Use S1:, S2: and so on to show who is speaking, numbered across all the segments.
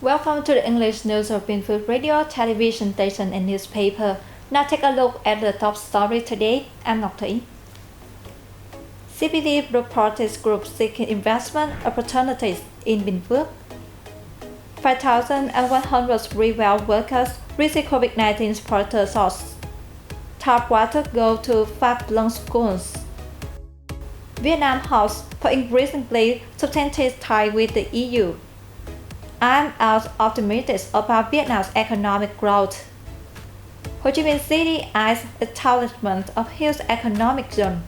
S1: Welcome to the English news of Binh Phuoc radio, television station and newspaper. Now take a look at the top story today. I'm Ngọc Thủy. CBD Robotics Group seeking investment opportunities in Binh Phuoc. 5,100 free-well workers receive COVID-19 supporter source. Tap water go to 5 long schools. Vietnam hopes for increasingly substantive ties with the EU. I'm as optimistic about Vietnam's economic growth. Ho Chi Minh City eyes establishment of huge economic zone.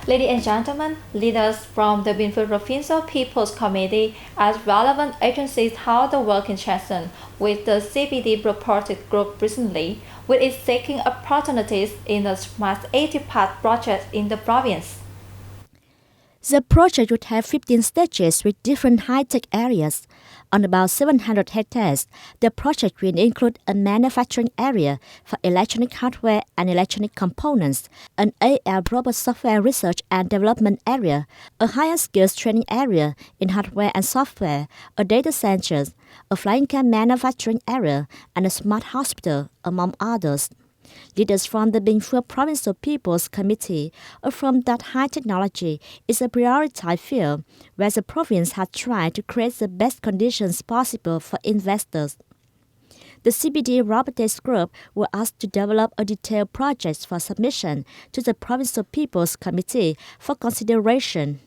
S1: Ladies and gentlemen, leaders from the Binh Phuoc Provincial People's Committee as relevant agencies held a working session with the CBD Robotics Group recently, with it seeking opportunities in the Smart 80 Path project in the province.
S2: The project would have 15 stages with different high-tech areas. On about 700 hectares, the project will include a manufacturing area for electronic hardware and electronic components, an AR robot software research and development area, a higher skills training area in hardware and software, a data center, a flying car manufacturing area, and a smart hospital, among others. Leaders from the Binh Phuoc Provincial People's Committee affirmed that high technology is a prioritized field where the province has tried to create the best conditions possible for investors. The CBD Robotics Group were asked to develop a detailed project for submission to the Provincial People's Committee for consideration.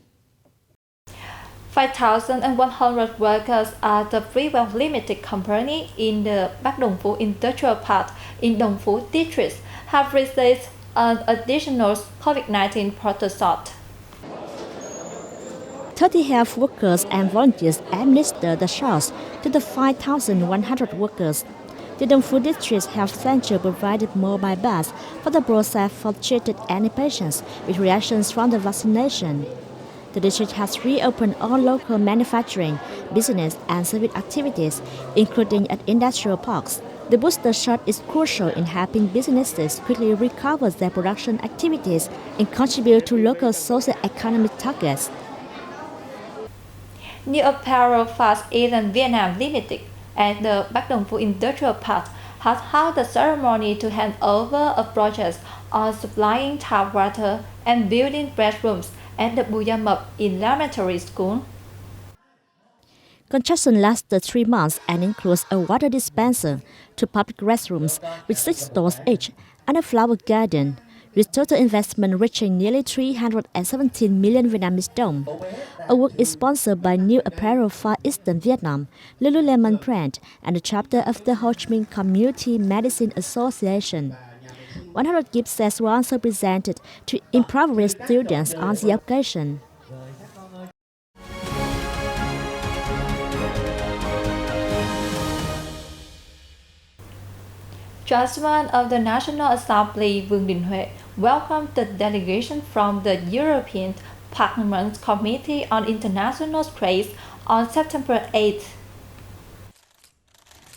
S1: 5,100 workers at the Freewell Limited Company in the Bắc Đồng Phú Industrial Park in Đồng Phú District have received an additional COVID-19 protocol shot.
S2: 30 health workers and volunteers administered the shots to the 5,100 workers. The Đồng Phú District Health Center provided mobile bus for the process for treated any patients with reactions from the vaccination. The district has reopened all local manufacturing, business and service activities, including at industrial parks. The booster shot is crucial in helping businesses quickly recover their production activities and contribute to local socio-economic targets.
S1: New Apparel Fast Eastern Vietnam Limited at the Bắc Đồng Phú Industrial Park has held a ceremony to hand over a project on supplying tap water and building restrooms at the Buyamap Elementary School.
S2: Construction lasted 3 months and includes a water dispenser, 2 public restrooms with 6 stores each, and a flower garden, with total investment reaching nearly 317 million Vietnamese dong. A work is sponsored by New Apparel Far Eastern Vietnam, Lululemon brand, and a chapter of the Ho Chi Minh Community Medicine Association. 100 gift sets were also presented to impoverished students on the occasion.
S1: Chairman of the National Assembly Vương Đình Huệ welcomed the delegation from the European Parliament's Committee on International Trade on September 8th.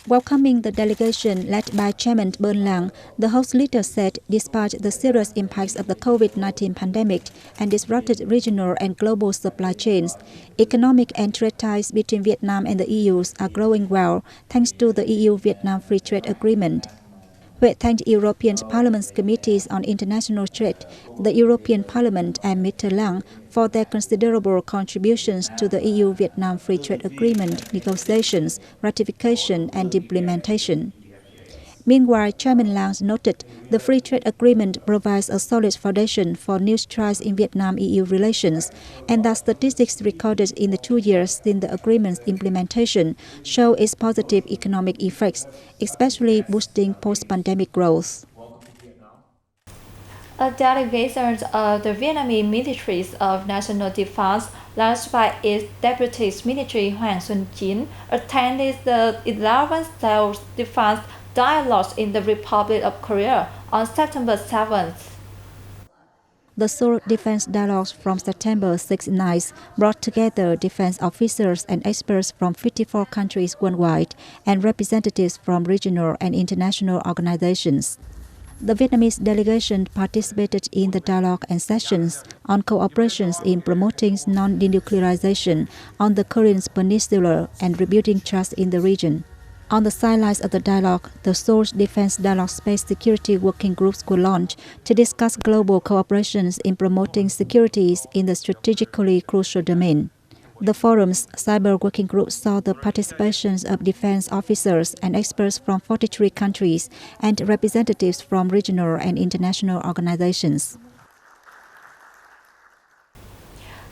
S3: Welcoming the delegation led by Chairman Binh Lang, the host leader said despite the serious impacts of the COVID-19 pandemic and disrupted regional and global supply chains, economic and trade ties between Vietnam and the EU are growing well thanks to the EU-Vietnam Free Trade Agreement. Huệ thanked European Parliament's Committees on International Trade, the European Parliament and Mr. Lang for their considerable contributions to the EU-Vietnam Free Trade Agreement negotiations, ratification and implementation. Meanwhile, Chairman Lang noted the Free Trade Agreement provides a solid foundation for new strides in Vietnam-EU relations, and that statistics recorded in the 2 years since the agreement's implementation show its positive economic effects, especially boosting post-pandemic growth.
S1: A delegation of the Vietnamese Ministries of National Defense, led by its Deputy Ministry Hoàng Xuân Chín, attended the 11th Seoul Defense Dialogue in the Republic of Korea on September 7th.
S3: The Seoul Defense Dialogue from September 6-9 brought together defense officers and experts from 54 countries worldwide and representatives from regional and international organizations. The Vietnamese delegation participated in the dialogue and sessions on cooperation in promoting non-denuclearization on the Korean Peninsula and rebuilding trust in the region. On the sidelines of the dialogue, the Seoul Defense Dialogue Space Security Working Groups were launched to discuss global cooperation in promoting securities in the strategically crucial domain. The forum's cyber working group saw the participation of defense officers and experts from 43 countries and representatives from regional and international organizations.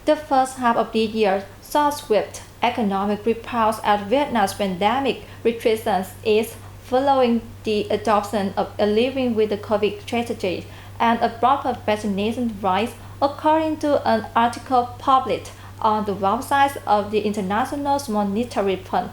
S1: The first half of the year saw swift economic rebound as Vietnam's pandemic restrictions eased following the adoption of a living with the COVID strategy and a broader vaccination rise, according to an article published on the website of the International Monetary Fund.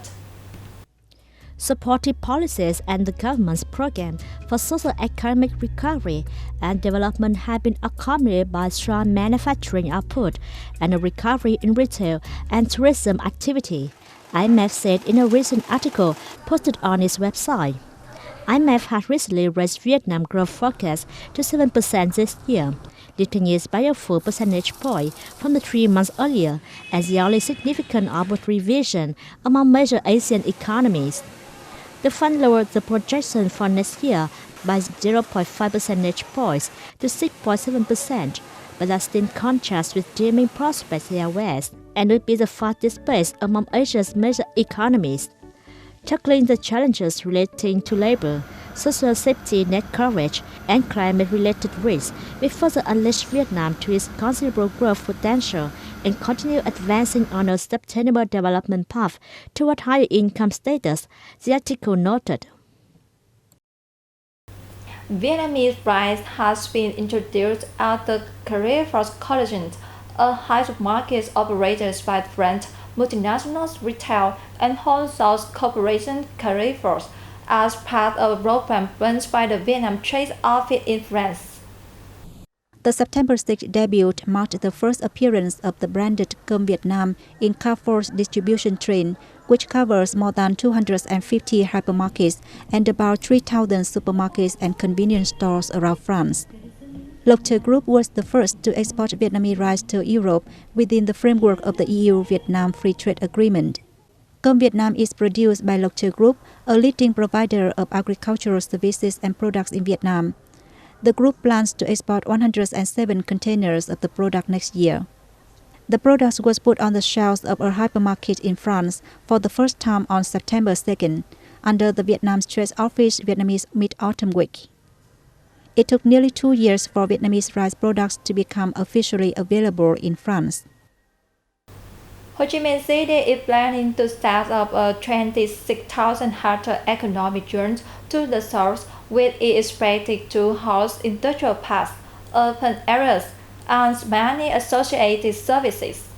S2: Supportive policies and the government's program for socio-economic recovery and development have been accompanied by strong manufacturing output and a recovery in retail and tourism activity, IMF said in a recent article posted on its website. IMF has recently raised Vietnam's growth forecast to 7% this year, lifting it by a full percentage point from the 3 months earlier as the only significant upward revision among major Asian economies. The fund lowered the projection for next year by 0.5 percentage points to 6.7%, but that still contrasts with dimming prospects in the West and would be the fastest pace among Asia's major economies. Tackling the challenges relating to labor, social safety net coverage, and climate-related risks will further unleash Vietnam to its considerable growth potential and continue advancing on a sustainable development path toward higher income status, the article noted.
S1: Vietnamese rice has been introduced at the Career Force Coalition, a hive of markets operated by French multinationals retail and wholesale corporation Career Force as part of a program launched by the Vietnam Trade Office in France.
S3: The September 6 debut marked the first appearance of the branded Cơm Vietnam in Carrefour's distribution chain, which covers more than 250 hypermarkets and about 3,000 supermarkets and convenience stores around France. Loctare Group was the first to export Vietnamese rice to Europe within the framework of the EU-Vietnam Free Trade Agreement. Cơm Vietnam is produced by Loctare Group, a leading provider of agricultural services and products in Vietnam. The group plans to export 107 containers of the product next year. The product was put on the shelves of a hypermarket in France for the first time on September 2nd, under the Vietnam Trade Office Vietnamese Mid-Autumn Week. It took nearly 2 years for Vietnamese rice products to become officially available in France.
S1: Ho Chi Minh City is planning to start up a 26,000 hectare economic zone to the south, which is expected to house industrial parks, urban areas, and many associated services.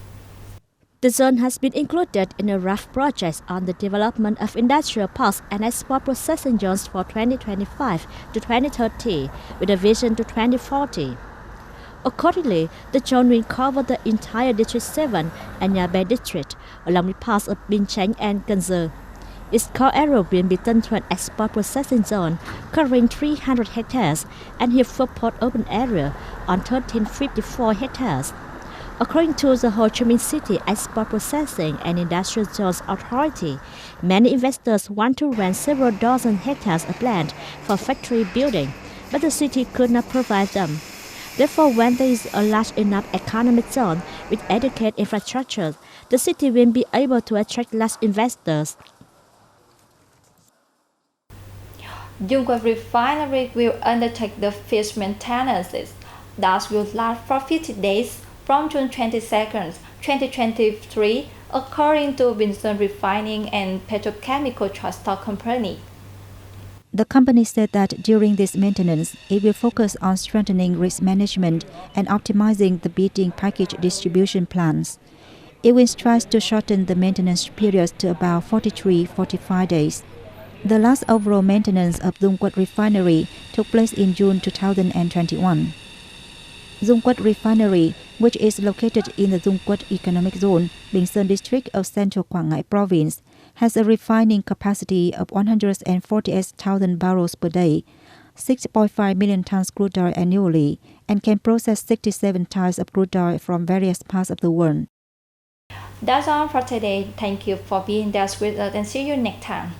S2: The zone has been included in a rough project on the development of industrial parks and export processing zones for 2025 to 2030, with a vision to 2040. Accordingly, the zone will cover the entire District 7 and Nha Be district, along with parts of Binh Chánh and Cần Giờ. Its core area will be turned to an export processing zone covering 300 hectares and Hiệp Phước Port open area on 1,354 hectares. According to the Ho Chi Minh City Export Processing and Industrial Zones Authority, many investors want to rent several dozen hectares of land for factory building, but the city could not provide them. Therefore, when there is a large enough economic zone with adequate infrastructure, the city will be able to attract large investors.
S1: Dung refinery will undertake the fish maintenance that will last for 50 days from June 22nd, 2023, according to Vincent Refining and Petrochemical Transport Company.
S3: The company said that during this maintenance, it will focus on strengthening risk management and optimizing the bedding package distribution plans. It will strive to shorten the maintenance periods to about 43-45 days. The last overall maintenance of Dung Refinery took place in June 2021. Dung Refinery, which is located in the Dung Economic Zone, Bình Sơn District of Central Quảng Ngãi Province, has a refining capacity of 148,000 barrels per day. 6.5 million tons crude oil annually and can process 67 types of crude oil from various parts of the world.
S1: That's all for today. Thank you for being there with us and see you next time.